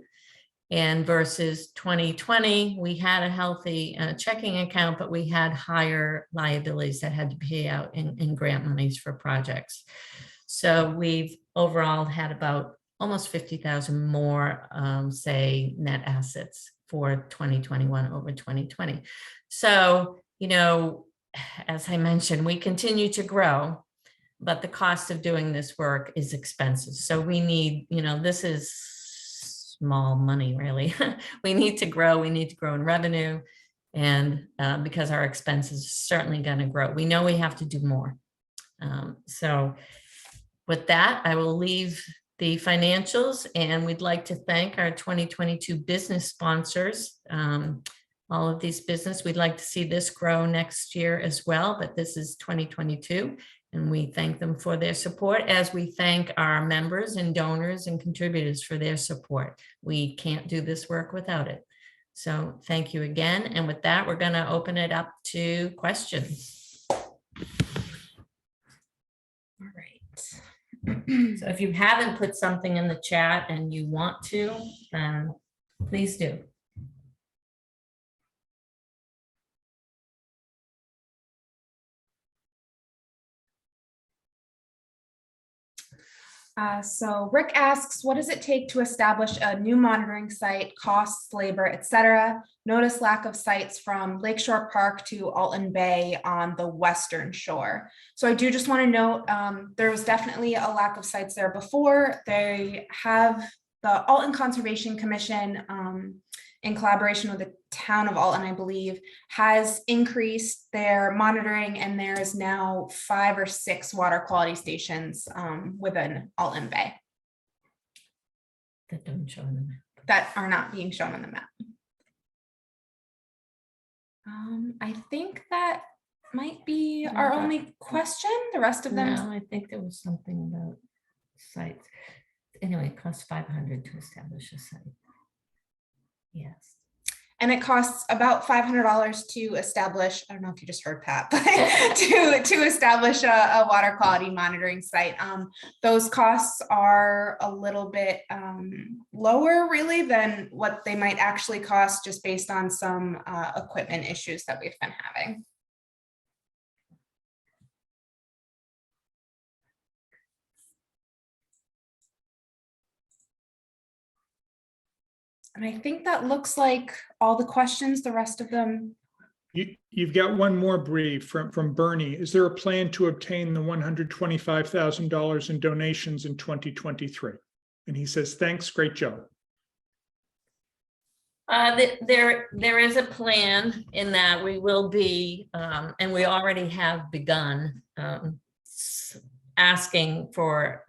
And versus 2020, we had a healthy checking account, but we had higher liabilities that had to pay out in grant monies for projects. So we've overall had about almost 50,000 more, say, net assets for 2021 over 2020. So, as I mentioned, we continue to grow, but the cost of doing this work is expensive. So we need, this is small money, really. We need to grow in revenue, and because our expenses are certainly going to grow. We know we have to do more. So with that, I will leave the financials, and we'd like to thank our 2022 business sponsors. All of these business, we'd like to see this grow next year as well, but this is 2022, and we thank them for their support, as we thank our members and donors and contributors for their support. We can't do this work without it. So thank you again. And with that, we're going to open it up to questions. All right. So if you haven't put something in the chat and you want to, then please do. So Rick asks, what does it take to establish a new monitoring site, costs, labor, etc.? Notice lack of sites from Lakeshore Park to Alton Bay on the western shore. So I do just want to note, there was definitely a lack of sites there before. They have the Alton Conservation Commission, in collaboration with the town of Alton, I believe, has increased their monitoring, and there is now 5 or 6 water quality stations within Alton Bay That don't show on the map. that are not being shown on the map. I think that might be our only question. The rest of them. No, I think there was something about sites. Anyway, it costs $500 to establish a site. Yes. And it costs about $500 to establish, I don't know if you just heard Pat, but to establish a water quality monitoring site. Those costs are a little bit lower really than what they might actually cost, just based on some equipment issues that we've been having. And I think that looks like all the questions, the rest of them. You've got one more, Bree, from Bernie. Is there a plan to obtain the $125,000 in donations in 2023? And he says, thanks, great job. There is a plan in that we will be, and we already have begun asking for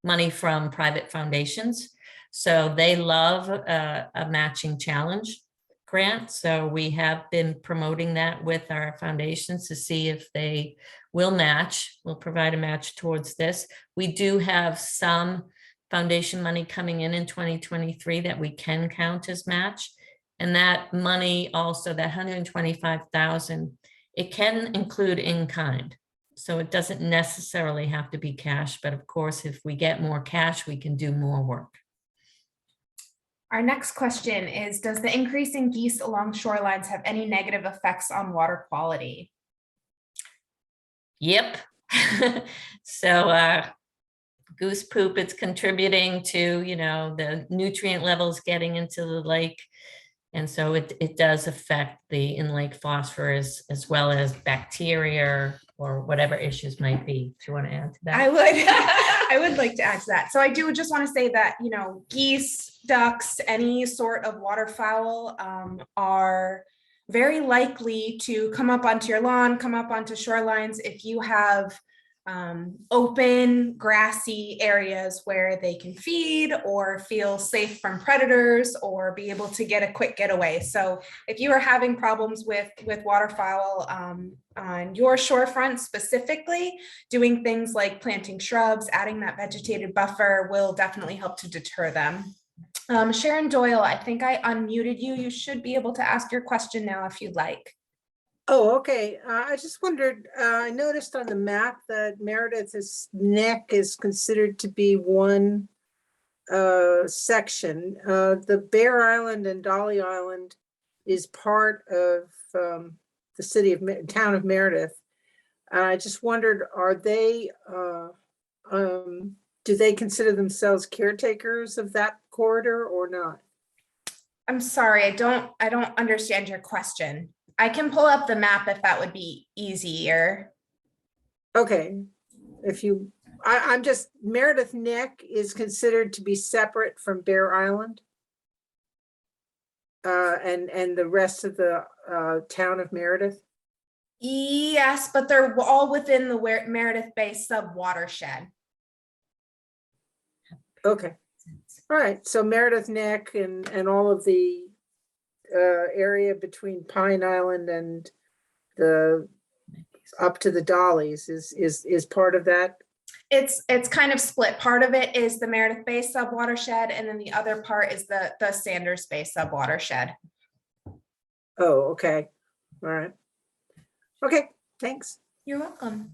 money from private foundations. So they love a matching challenge grant. So we have been promoting that with our foundations to see if they will match, will provide a match towards this. We do have some foundation money coming in 2023 that we can count as match. And that money also, that 125,000, it can include in kind. So it doesn't necessarily have to be cash, but of course, if we get more cash, we can do more work. Our next question is, does the increase in geese along shorelines have any negative effects on water quality? Yep. So goose poop, it's contributing to, the nutrient levels getting into the lake. And so it does affect the in-lake phosphorus as well as bacteria or whatever issues might be. Do you want to add to that? I would like to add to that. So I do just want to say that, geese, ducks, any sort of waterfowl are very likely to come up onto your lawn, come up onto shorelines if you have open grassy areas where they can feed or feel safe from predators or be able to get a quick getaway. So if you are having problems with waterfowl on your shorefront specifically, doing things like planting shrubs, adding that vegetated buffer will definitely help to deter them. Sharon Doyle, I think I unmuted you. You should be able to ask your question now if you'd like. Oh, okay. I just wondered, I noticed on the map that Meredith's Neck is considered to be one section. The Bear Island and Dolly Island is part of the town of Meredith. I just wondered, are they, do they consider themselves caretakers of that corridor or not? I'm sorry, I don't understand your question. I can pull up the map if that would be easier. Okay, I'm just, Meredith Neck is considered to be separate from Bear Island. And the rest of the town of Meredith? Yes, but they're all within the Meredith Bay sub-watershed. Okay, all right, so Meredith Neck and all of the area between Pine Island and the up to the Dollies is part of that. It's kind of split. Part of it is the Meredith Bay sub-watershed, and then the other part is the Sanders Bay sub-watershed. Oh, okay, all right, okay, thanks. You're welcome.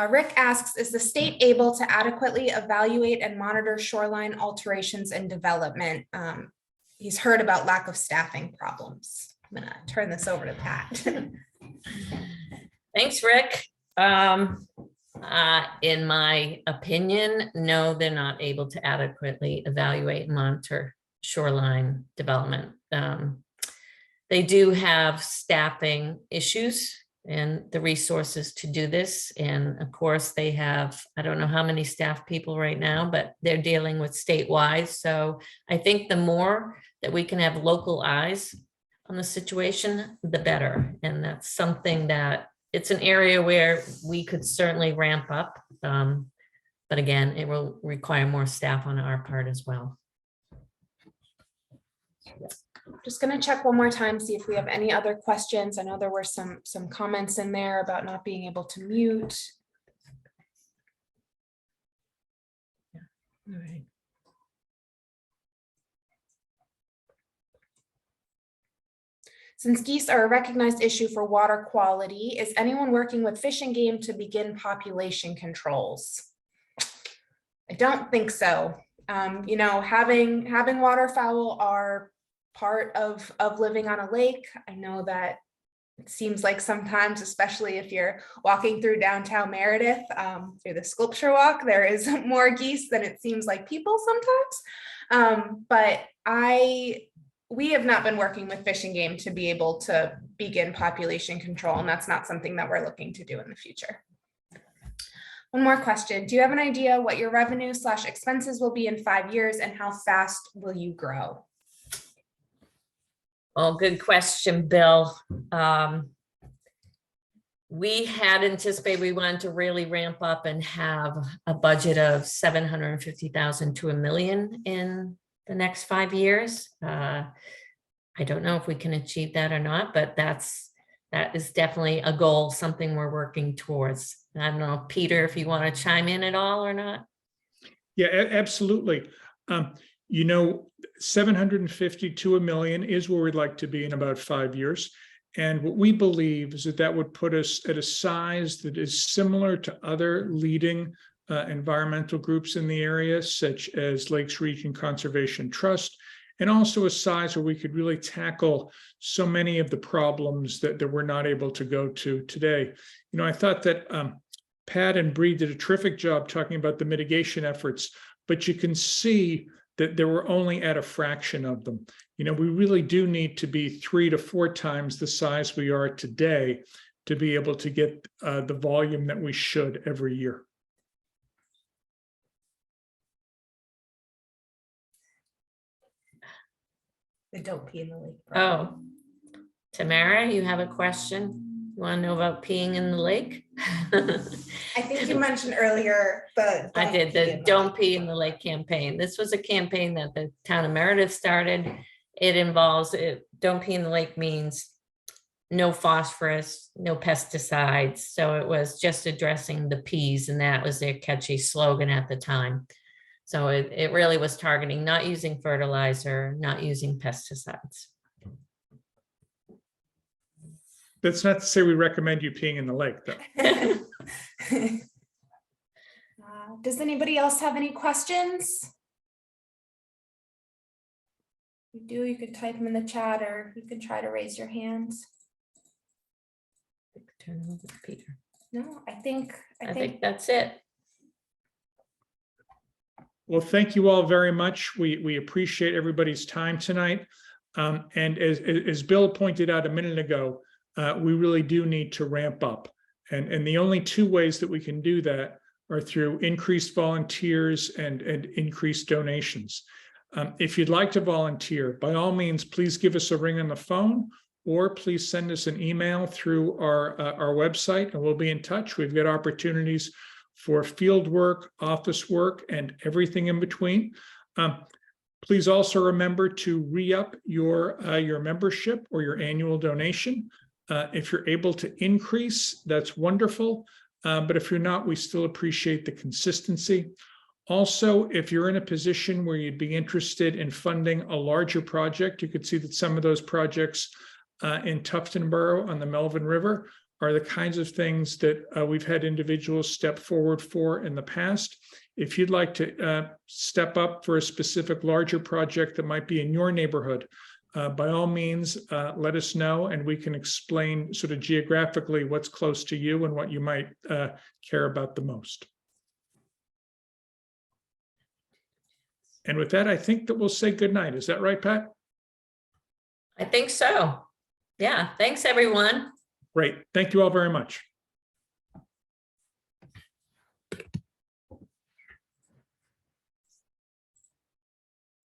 Rick asks, is the state able to adequately evaluate and monitor shoreline alterations and development? He's heard about lack of staffing problems. I'm gonna turn this over to Pat. Thanks, Rick. In my opinion, no, they're not able to adequately evaluate and monitor shoreline development. They do have staffing issues and the resources to do this. And of course, they have, I don't know how many staff people right now, but they're dealing with statewide. So I think the more that we can have local eyes on the situation, the better. And that's something that it's an area where we could certainly ramp up. But again, it will require more staff on our part as well. Just going to check one more time, see if we have any other questions. I know there were some comments in there about not being able to mute. All right. Since geese are a recognized issue for water quality, is anyone working with Fish and Game to begin population controls? I don't think so. You know, having waterfowl are part of living on a lake. I know that it seems like sometimes, especially if you're walking through downtown Meredith, through the sculpture walk, there is more geese than it seems like people sometimes. But we have not been working with Fish and Game to be able to begin population control, and that's not something that we're looking to do in the future. One more question. Do you have an idea what your revenue/expenses will be in 5 years, and how fast will you grow? Well, good question, Bill. We had anticipated we wanted to really ramp up and have a budget of 750,000 to $1 million in the next 5 years. I don't know if we can achieve that or not, but that is definitely a goal, something we're working towards. I don't know, Peter, if you want to chime in at all or not. Yeah, absolutely. You know, 750 to $1 million is where we'd like to be in about 5 years. And what we believe is that that would put us at a size that is similar to other leading environmental groups in the area, such as Lakes Region Conservation Trust, and also a size where we could really tackle so many of the problems that we're not able to go to today. You know, I thought that Pat and Bree did a terrific job talking about the mitigation efforts, but you can see that they were only at a fraction of them. You know, we really do need to be 3 to 4 times the size we are today to be able to get the volume that we should every year. They don't pee in the lake. Oh, Tamara, you have a question? You want to know about peeing in the lake? I think you mentioned earlier the I did the Don't Pee in the Lake campaign. This was a campaign that the town of Meredith started. It involves, Don't Pee in the Lake means no phosphorus, no pesticides. So it was just addressing the peas, and that was their catchy slogan at the time. So it really was targeting not using fertilizer, not using pesticides. That's not to say we recommend you peeing in the lake, though. Does anybody else have any questions? If you do, you could type them in the chat, or you can try to raise your hands. Turn over to Peter. No, I think that's it. Well, thank you all very much. We appreciate everybody's time tonight. And as Bill pointed out a minute ago, we really do need to ramp up. And the only 2 ways that we can do that are through increased volunteers and increased donations. If you'd like to volunteer, by all means, please give us a ring on the phone, or please send us an email through our website, and we'll be in touch. We've got opportunities for field work, office work, and everything in between. Please also remember to re-up your membership or your annual donation. If you're able to increase, that's wonderful. But if you're not, we still appreciate the consistency. Also, if you're in a position where you'd be interested in funding a larger project, you could see that some of those projects in Tuftonboro on the Melvin River are the kinds of things that we've had individuals step forward for in the past. If you'd like to step up for a specific larger project that might be in your neighborhood, by all means, let us know, and we can explain sort of geographically what's close to you and what you might care about the most. And with that, I think that we'll say goodnight. Is that right, Pat? I think so. Yeah, thanks, everyone. Great. Thank you all very much.